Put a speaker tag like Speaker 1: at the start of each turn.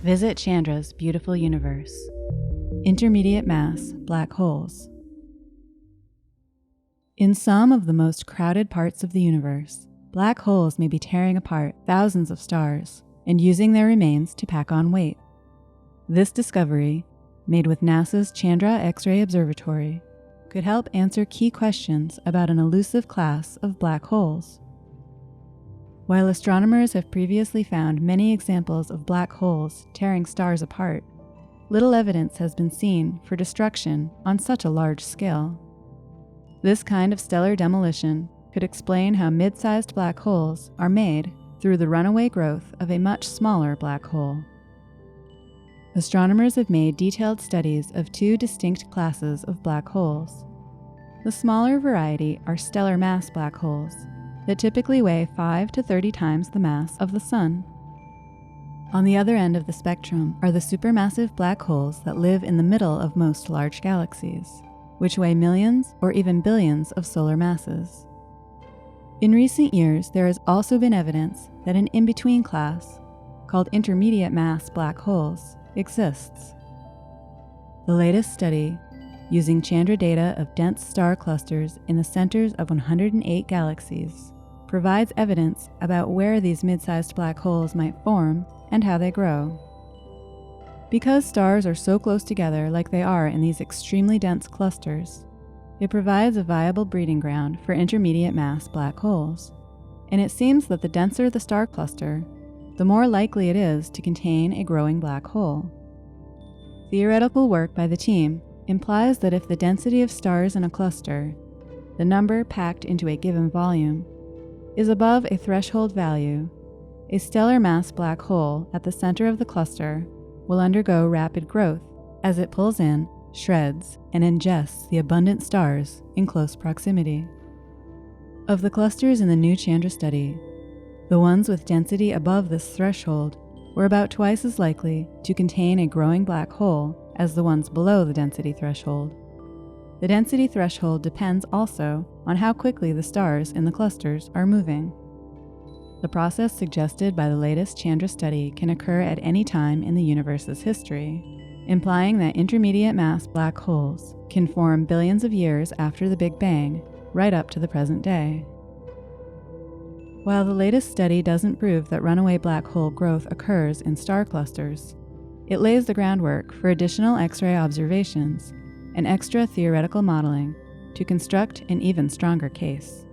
Speaker 1: Visit Chandra's beautiful universe. Intermediate mass black holes. In some of the most crowded parts of the universe, black holes may be tearing apart thousands of stars and using their remains to pack on weight. This discovery, made with NASA's Chandra X-ray Observatory, could help answer key questions about an elusive class of black holes. While astronomers have previously found many examples of black holes tearing stars apart, little evidence has been seen for destruction on such a large scale. This kind of stellar demolition could explain how mid-sized black holes are made through the runaway growth of a much smaller black hole. Astronomers have made detailed studies of two distinct classes of black holes. The smaller variety are stellar mass black holes that typically weigh 5 to 30 times the mass of the Sun. On the other end of the spectrum are the supermassive black holes that live in the middle of most large galaxies, which weigh millions or even billions of solar masses. In recent years, there has also been evidence that an in-between class, called intermediate mass black holes, exists. The latest study, using Chandra data of dense star clusters in the centers of 108 galaxies, provides evidence about where these mid-sized black holes might form and how they grow. Because stars are so close together like they are in these extremely dense clusters, it provides a viable breeding ground for intermediate mass black holes, and it seems that the denser the star cluster, the more likely it is to contain a growing black hole. Theoretical work by the team implies that if the density of stars in a cluster, the number packed into a given volume, is above a threshold value, a stellar mass black hole at the center of the cluster will undergo rapid growth as it pulls in, shreds, and ingests the abundant stars in close proximity. Of the clusters in the new Chandra study, the ones with density above this threshold were about twice as likely to contain a growing black hole as the ones below the density threshold. The density threshold depends also on how quickly the stars in the clusters are moving. The process suggested by the latest Chandra study can occur at any time in the universe's history, implying that intermediate mass black holes can form billions of years after the Big Bang, right up to the present day. While the latest study doesn't prove that runaway black hole growth occurs in star clusters, it lays the groundwork for additional X-ray observations and extra theoretical modeling to construct an even stronger case.